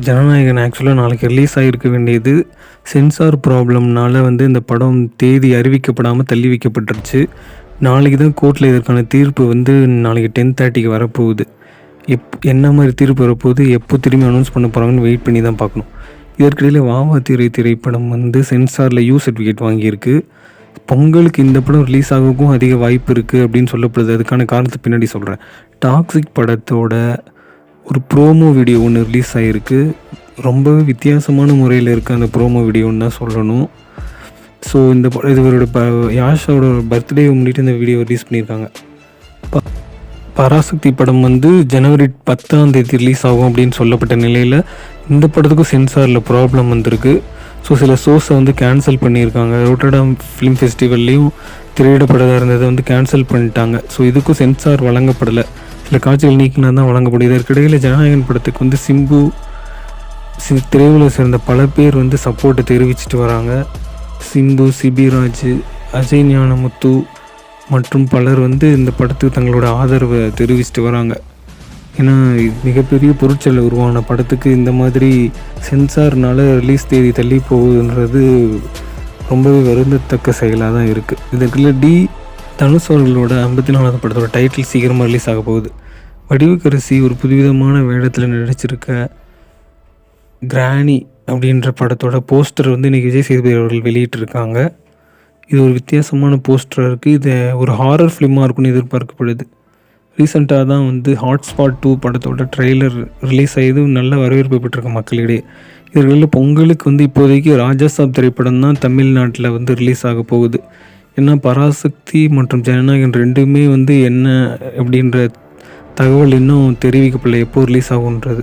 ஜனநாயகன் ஆக்சுவலாக நாளைக்கு ரிலீஸ் ஆகிருக்க வேண்டியது. சென்சார் ப்ராப்ளம்னால வந்து இந்த படம் தேதி அறிவிக்கப்படாமல் தள்ளி வைக்கப்பட்டுருச்சு. நாளைக்கு தான் கோர்ட்டில் இதற்கான தீர்ப்பு வந்து நாளைக்கு 10:30க்கு வரப்போகுது. என்ன மாதிரி தீர்ப்பு வரப்போகுது, எப்போ திரும்பி அனௌன்ஸ் பண்ண போகிறாங்கன்னு வெயிட் பண்ணி தான் பார்க்கணும். இதற்கிடையில் வாவா திரைப்படம் வந்து சென்சாரில் சர்டிஃபிகேட் வாங்கியிருக்கு. பொங்கலுக்கு இந்த படம் ரிலீஸ் ஆகவும் அதிக வாய்ப்பு இருக்குது அப்படின்னு சொல்லப்படுது. அதுக்கான காரணத்தை பின்னாடி சொல்கிறேன். டாக்ஸிக் படத்தோட ஒரு ப்ரோமோ வீடியோ ஒன்று ரிலீஸ் ஆகிருக்கு. ரொம்பவே வித்தியாசமான முறையில் இருக்குது அந்த ப்ரோமோ வீடியோன்னு தான் சொல்லணும். ஸோ இந்த இவரோட யாஷோட பர்த்டே முன்னிட்டு இந்த வீடியோ ரிலீஸ் பண்ணியிருக்காங்க. பராசக்தி படம் வந்து ஜனவரி 10 ரிலீஸ் ஆகும் அப்படின்னு சொல்லப்பட்ட நிலையில் இந்த படத்துக்கும் சென்சாரில் ப்ராப்ளம் வந்திருக்கு. ஸோ சில ஷோஸை வந்து கேன்சல் பண்ணியிருக்காங்க. ரோட்டர்டாம் ஃபிலிம் ஃபெஸ்டிவல்லையும் திரையிடப்படதாக இருந்ததை வந்து கேன்சல் பண்ணிட்டாங்க. ஸோ இதுக்கும் சென்சார் வழங்கப்படலை. சில காட்சிகள் நீக்கினா தான் வழங்கப்படுது. இதற்கிடையில் ஜனநாயகன் படத்துக்கு வந்து சிம்பு திரையுலகை சேர்ந்த பல பேர் வந்து சப்போர்ட்டை தெரிவிச்சிட்டு வராங்க. சிம்பு, சிபிராஜ், அஜய் ஞானமுத்து மற்றும் பலர் வந்து இந்த படத்துக்கு தங்களோட ஆதரவை தெரிவிச்சிட்டு வராங்க. ஏன்னா மிகப்பெரிய பொருட்செலவு உருவான படத்துக்கு இந்த மாதிரி சென்சார்னால் ரிலீஸ் தேதி தள்ளி போகுதுன்றது ரொம்பவே வருந்தத்தக்க செயலாக தான் இருக்குது. இதற்குள்ள தனுஷ் அவர்களோட 54வது படத்தோட டைட்டில் சீக்கிரமாக ரிலீஸ் ஆக போகுது. வடிவுக்கரசி ஒரு புதுவிதமான வேடத்தில் நடிச்சிருக்க கிராணி அப்படின்ற படத்தோட போஸ்டர் வந்து இன்றைக்கி விஜய் சேதுபதி அவர்கள் வெளியிட்டிருக்காங்க. இது ஒரு வித்தியாசமான போஸ்டராக இருக்குது. இது ஒரு ஹாரர் ஃபிலிமாக இருக்குன்னு எதிர்பார்க்கப்படுது. ரீசெண்டாக தான் வந்து ஹாட்ஸ்பாட் 2 படத்தோட ட்ரெய்லர் ரிலீஸ் ஆகியது நல்ல வரவேற்பு பெற்றிருக்க மக்களிடையே. இதற்கிடையில் பொங்கலுக்கு வந்து இப்போதைக்கு ராஜாசாப் திரைப்படம் தான் தமிழ்நாட்டில் வந்து ரிலீஸ் ஆக போகுது. ஏன்னா பராசக்தி மற்றும் ஜனநாயகன் ரெண்டுமே வந்து என்ன அப்படின்ற தகவல் இன்னும் தெரிவிக்கப்படலை எப்போ ரிலீஸ் ஆகுன்றது.